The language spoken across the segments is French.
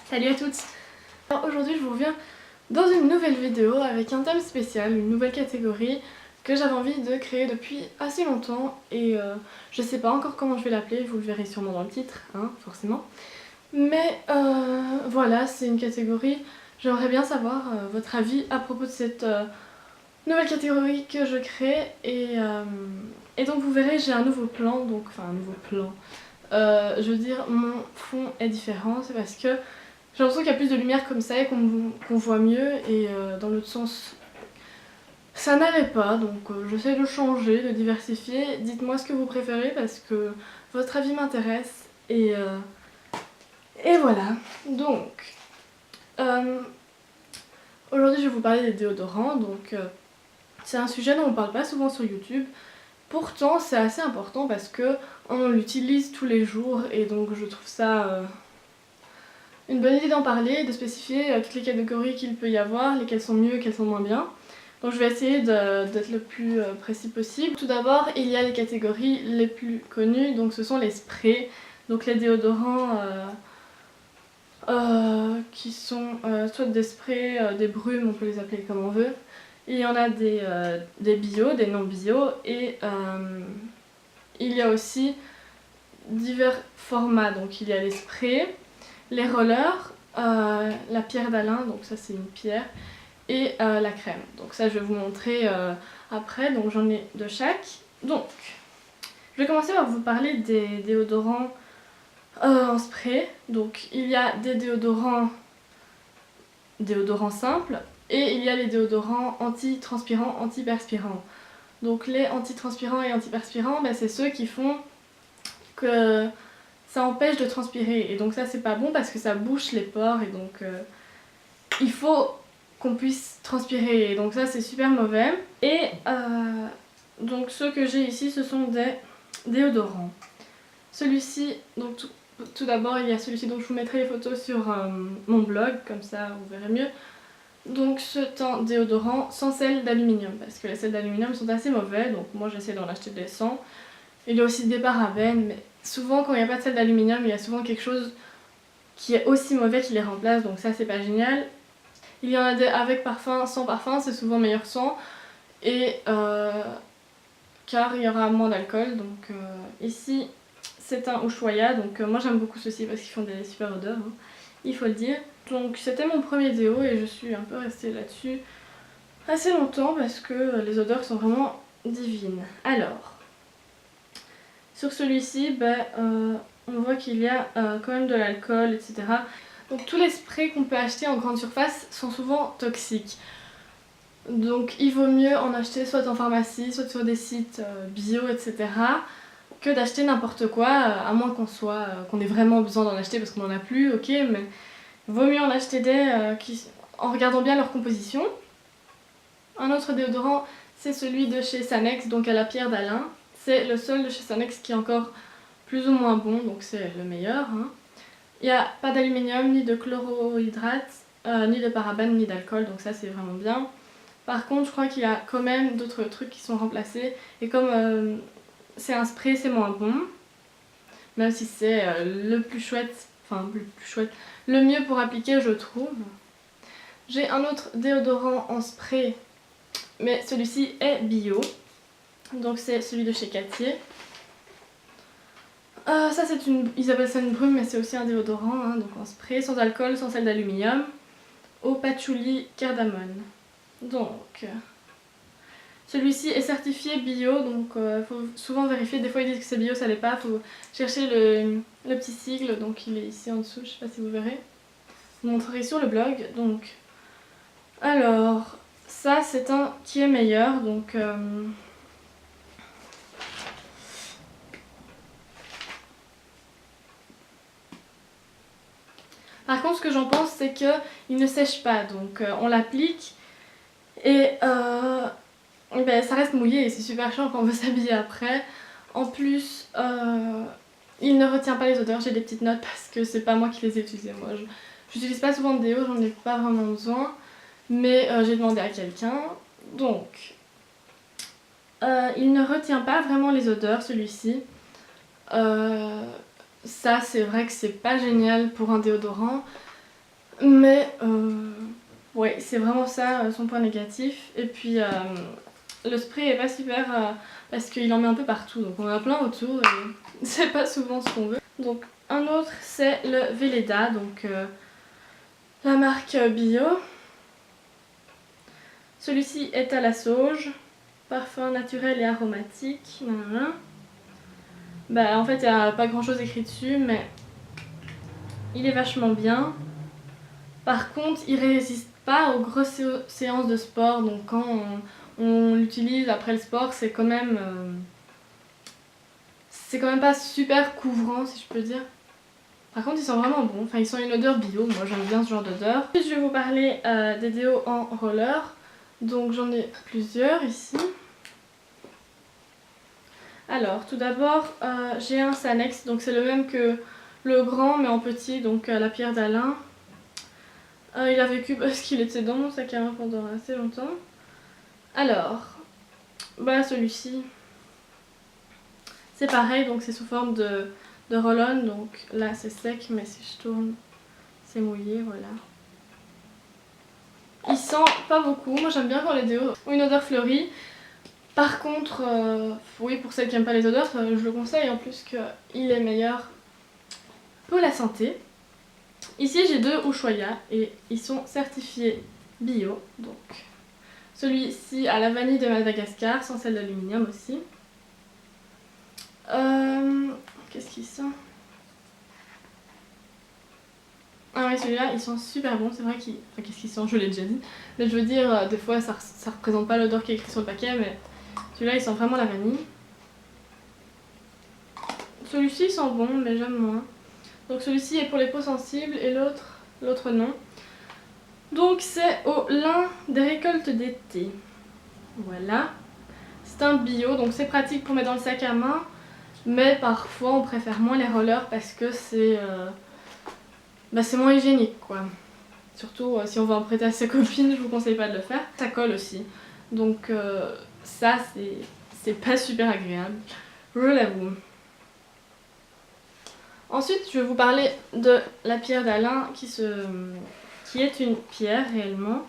Salut à toutes. Alors aujourd'hui je vous reviens dans une nouvelle vidéo avec un thème spécial, une nouvelle catégorie que j'avais envie de créer depuis assez longtemps et je sais pas encore comment je vais l'appeler, vous le verrez sûrement dans le titre, hein, forcément. Mais voilà, c'est une catégorie, j'aimerais bien savoir votre avis à propos de cette nouvelle catégorie que je crée et donc vous verrez j'ai un nouveau plan, donc enfin un nouveau plan. Je veux dire mon fond est différent, c'est parce que j'ai l'impression qu'il y a plus de lumière comme ça et qu'on voit mieux et dans l'autre sens ça n'allait pas, donc j'essaie de changer, de diversifier. Dites-moi ce que vous préférez parce que votre avis m'intéresse et voilà. Donc aujourd'hui je vais vous parler des déodorants, donc c'est un sujet dont on parle pas souvent sur YouTube. Pourtant c'est assez important parce que on l'utilise tous les jours et donc je trouve ça une bonne idée d'en parler, de spécifier toutes les catégories qu'il peut y avoir, lesquelles sont mieux, lesquelles sont moins bien. Donc je vais essayer d'être le plus précis possible. Tout d'abord, il y a les catégories les plus connues, donc ce sont les sprays. Donc les déodorants qui sont soit des sprays, des brumes, on peut les appeler comme on veut. Il y en a des bio, des non bio et il y a aussi divers formats. Donc il y a les sprays, les rollers, la pierre d'Alain, donc ça c'est une pierre, et la crème. Donc ça je vais vous montrer après, donc j'en ai de chaque. Donc je vais commencer par vous parler des déodorants en spray. Donc il y a des déodorants simples et il y a les déodorants anti-transpirants, anti-perspirants. Donc les anti-transpirants et anti-perspirants, ben, c'est ceux qui font que ça empêche de transpirer et donc ça c'est pas bon parce que ça bouche les pores et donc il faut qu'on puisse transpirer et donc ça c'est super mauvais. Et donc ceux que j'ai ici ce sont des déodorants. Celui-ci, donc tout d'abord il y a celui-ci, donc je vous mettrai les photos sur mon blog, comme ça vous verrez mieux. Donc c'est un déodorant sans sel d'aluminium parce que les sels d'aluminium sont assez mauvais, donc moi j'essaie d'en acheter des sans. Il y a aussi des parabènes, mais souvent quand il n'y a pas de sel d'aluminium, il y a souvent quelque chose qui est aussi mauvais qui les remplace, donc ça c'est pas génial. Il y en a des avec parfum, sans parfum, c'est souvent meilleur sans, et car il y aura moins d'alcool. Donc ici c'est un Ushuaïa, donc moi j'aime beaucoup ceux-ci parce qu'ils font des super odeurs, hein, il faut le dire. Donc c'était mon premier déo et je suis un peu restée là-dessus assez longtemps parce que les odeurs sont vraiment divines. Alors sur celui-ci, on voit qu'il y a quand même de l'alcool, etc. Donc tous les sprays qu'on peut acheter en grande surface sont souvent toxiques. Donc il vaut mieux en acheter soit en pharmacie, soit sur des sites bio, etc. que d'acheter n'importe quoi, à moins qu'on ait vraiment besoin d'en acheter parce qu'on n'en a plus, ok, mais il vaut mieux en acheter des en regardant bien leur composition. Un autre déodorant, c'est celui de chez Sanex, donc à la pierre d'Alain. C'est le seul de chez Sanex qui est encore plus ou moins bon, donc c'est le meilleur. Hein. Il n'y a pas d'aluminium, ni de chlorohydrate, ni de parabènes, ni d'alcool, donc ça c'est vraiment bien. Par contre, je crois qu'il y a quand même d'autres trucs qui sont remplacés, et comme c'est un spray, c'est moins bon. Même si c'est le plus chouette, le mieux pour appliquer, je trouve. J'ai un autre déodorant en spray, mais celui-ci est bio. Donc c'est celui de chez Cartier. Ça c'est ils appellent ça une brume mais c'est aussi un déodorant, hein, donc en spray, sans alcool, sans sel d'aluminium, au patchouli cardamone. Donc celui-ci est certifié bio, donc faut souvent vérifier, des fois ils disent que c'est bio, ça l'est pas, faut chercher le petit sigle, donc il est ici en dessous, je sais pas si vous verrez. Je vous montrerai sur le blog. Donc alors ça c'est un qui est meilleur, donc par contre, ce que j'en pense, c'est qu'il ne sèche pas, donc on l'applique et ben, ça reste mouillé et c'est super chiant quand on veut s'habiller après. En plus, il ne retient pas les odeurs, j'ai des petites notes parce que c'est pas moi qui les ai utilisées. Moi, j'utilise pas souvent de déo, j'en ai pas vraiment besoin, mais j'ai demandé à quelqu'un. Donc, il ne retient pas vraiment les odeurs, celui-ci. Ça, c'est vrai que c'est pas génial pour un déodorant. Mais ouais, c'est vraiment ça son point négatif. Et puis le spray est pas super parce qu'il en met un peu partout, donc on en a plein autour et c'est pas souvent ce qu'on veut. Donc un autre c'est le Velleda, donc la marque bio. Celui-ci est à la sauge, parfum naturel et aromatique. Nanana. Bah en fait il n'y a pas grand chose écrit dessus, mais il est vachement bien. Par contre il résiste pas aux grosses séances de sport, donc quand on l'utilise après le sport c'est quand même pas super couvrant si je peux dire. Par contre ils sont vraiment bons, enfin ils sont une odeur bio, moi j'aime bien ce genre d'odeur. Ensuite je vais vous parler des déos en roller. Donc j'en ai plusieurs ici. Alors tout d'abord j'ai un Sanex, donc c'est le même que le grand mais en petit, donc la pierre d'Alain. Il a vécu parce qu'il était dans mon sac à main pendant assez longtemps. Alors, bah celui-ci, c'est pareil, donc c'est sous forme de roll-on, donc là c'est sec mais si je tourne c'est mouillé, voilà. Il sent pas beaucoup, moi j'aime bien quand les déos ont une odeur fleurie. Par contre, oui, pour celles qui n'aiment pas les odeurs, je le conseille en plus qu'il est meilleur pour la santé. Ici j'ai deux Ushuaïa et ils sont certifiés bio, donc celui-ci à la vanille de Madagascar, sans sel d'aluminium aussi. Qu'est-ce qu'ils sont? Ah oui, celui-là, ils sont super bons, c'est vrai qu'ils... Enfin, qu'est-ce qu'ils sont? Je l'ai déjà dit. Mais je veux dire, des fois, ça représente pas l'odeur qui est écrite sur le paquet, mais celui-là, il sent vraiment la vanille. Celui-ci, il sent bon, mais j'aime moins. Donc celui-ci est pour les peaux sensibles et l'autre non. Donc c'est au lin des récoltes d'été. Voilà. C'est un bio, donc c'est pratique pour mettre dans le sac à main. Mais parfois, on préfère moins les rollers parce que c'est moins hygiénique, quoi. Surtout si on veut en prêter à ses copines, je vous conseille pas de le faire. Ça colle aussi. Donc ça, c'est pas super agréable. Je l'avoue. Ensuite, je vais vous parler de la pierre d'Alain qui est une pierre réellement.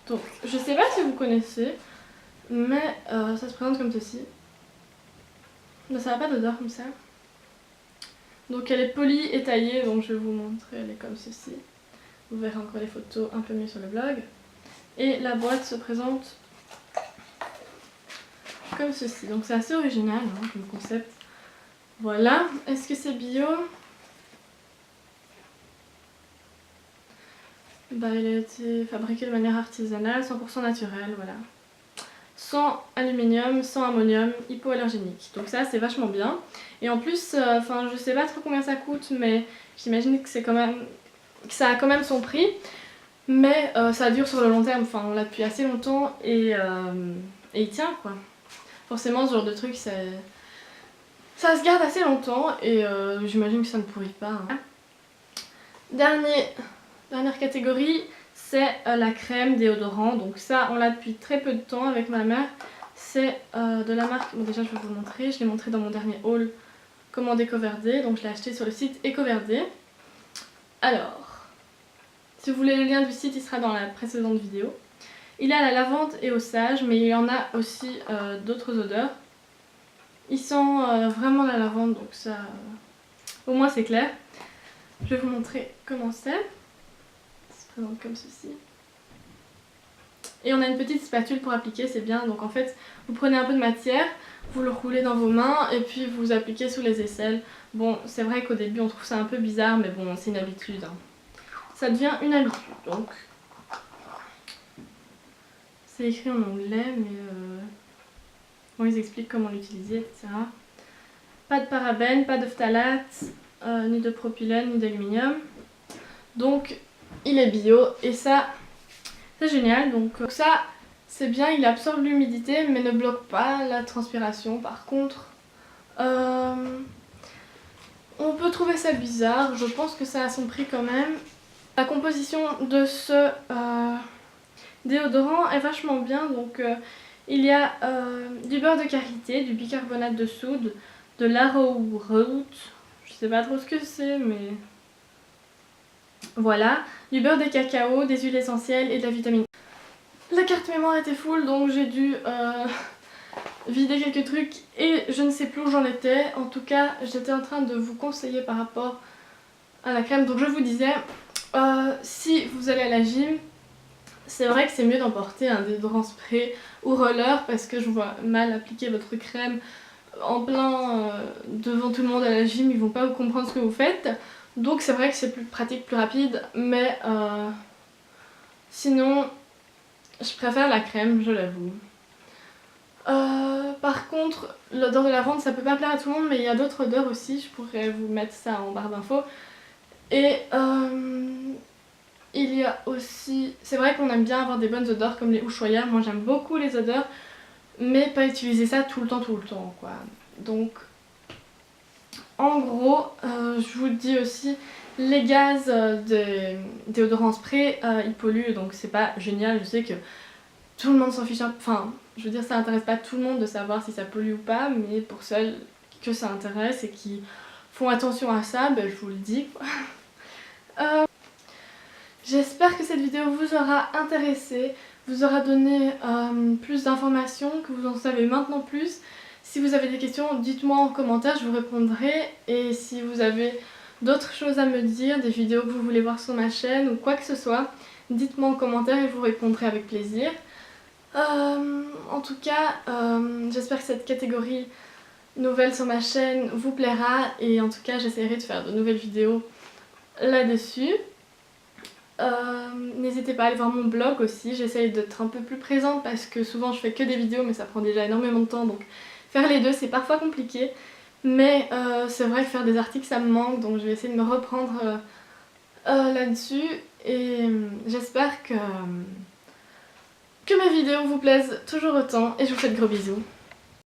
Donc, je sais pas si vous connaissez, mais ça se présente comme ceci. Mais ça n'a pas d'odeur comme ça. Donc elle est polie et taillée, donc je vais vous montrer, elle est comme ceci. Vous verrez encore les photos un peu mieux sur le blog. Et la boîte se présente comme ceci. Donc c'est assez original hein, comme concept. Voilà. Est-ce que c'est bio? Bah, il a été fabriqué de manière artisanale, 100% naturel, voilà. Sans aluminium, sans ammonium, hypoallergénique. Donc ça c'est vachement bien. Et en plus, je sais pas trop combien ça coûte, mais j'imagine que ça a quand même son prix. Mais ça dure sur le long terme, enfin on l'a depuis assez longtemps et il tient quoi. Forcément ce genre de truc ça se garde assez longtemps et j'imagine que ça ne pourrit pas. Hein. Dernière catégorie, c'est la crème déodorant. Donc ça on l'a depuis très peu de temps avec ma mère. C'est de la marque, bon déjà je vais vous montrer, je l'ai montré dans mon dernier haul commandé Ecoverde. Donc je l'ai acheté sur le site Ecoverde. Alors... Si vous voulez le lien du site, il sera dans la précédente vidéo. Il est à la lavande et au sage, mais il y en a aussi d'autres odeurs. Il sent vraiment la lavande, donc ça, au moins c'est clair. Je vais vous montrer comment c'est. Ça se présente comme ceci. Et on a une petite spatule pour appliquer, c'est bien. Donc en fait, vous prenez un peu de matière, vous le roulez dans vos mains et puis vous appliquez sous les aisselles. Bon, c'est vrai qu'au début on trouve ça un peu bizarre, mais bon, c'est une habitude. Hein. Ça devient une habitude, donc c'est écrit en anglais, mais bon, ils expliquent comment l'utiliser, etc. Pas de parabènes, pas de phtalates, ni de propylène, ni d'aluminium. Donc il est bio et ça c'est génial. Donc ça c'est bien, il absorbe l'humidité mais ne bloque pas la transpiration. Par contre, on peut trouver ça bizarre, je pense que ça a son prix quand même. La composition de ce déodorant est vachement bien, donc Il y a du beurre de karité, du bicarbonate de soude, de l'arrowroot, je sais pas trop ce que c'est mais voilà, du beurre de cacao, des huiles essentielles et de la vitamine. La carte mémoire était full donc j'ai dû vider quelques trucs et je ne sais plus où j'en étais. En tout cas j'étais en train de vous conseiller par rapport à la crème. Donc je vous disais, si vous allez à la gym, c'est vrai que c'est mieux d'emporter un déodorant spray ou roller parce que je vous vois mal appliquer votre crème en plein devant tout le monde à la gym, ils vont pas vous comprendre ce que vous faites. Donc c'est vrai que c'est plus pratique, plus rapide, mais sinon je préfère la crème, je l'avoue. Par contre, l'odeur de lavande ça peut pas plaire à tout le monde, mais il y a d'autres odeurs aussi, je pourrais vous mettre ça en barre d'infos. Et il y a aussi, c'est vrai qu'on aime bien avoir des bonnes odeurs comme les Ushuaïa, moi j'aime beaucoup les odeurs, mais pas utiliser ça tout le temps quoi. Donc en gros, je vous dis aussi, les gaz de déodorant spray, ils polluent donc c'est pas génial, je sais que tout le monde s'en fiche, enfin je veux dire ça intéresse pas tout le monde de savoir si ça pollue ou pas, mais pour ceux que ça intéresse et qui font attention à ça, ben, je vous le dis quoi. J'espère que cette vidéo vous aura intéressé, vous aura donné plus d'informations, que vous en savez maintenant plus. Si vous avez des questions, dites-moi en commentaire, je vous répondrai. Et si vous avez d'autres choses à me dire, des vidéos que vous voulez voir sur ma chaîne ou quoi que ce soit, dites-moi en commentaire et je vous répondrai avec plaisir. En tout cas, j'espère que cette catégorie nouvelle sur ma chaîne vous plaira et en tout cas j'essaierai de faire de nouvelles vidéos là-dessus. N'hésitez pas à aller voir mon blog aussi, j'essaye d'être un peu plus présente parce que souvent je fais que des vidéos mais ça prend déjà énormément de temps donc faire les deux c'est parfois compliqué mais c'est vrai que faire des articles ça me manque donc je vais essayer de me reprendre là-dessus et j'espère que mes vidéos vous plaisent toujours autant et je vous fais de gros bisous.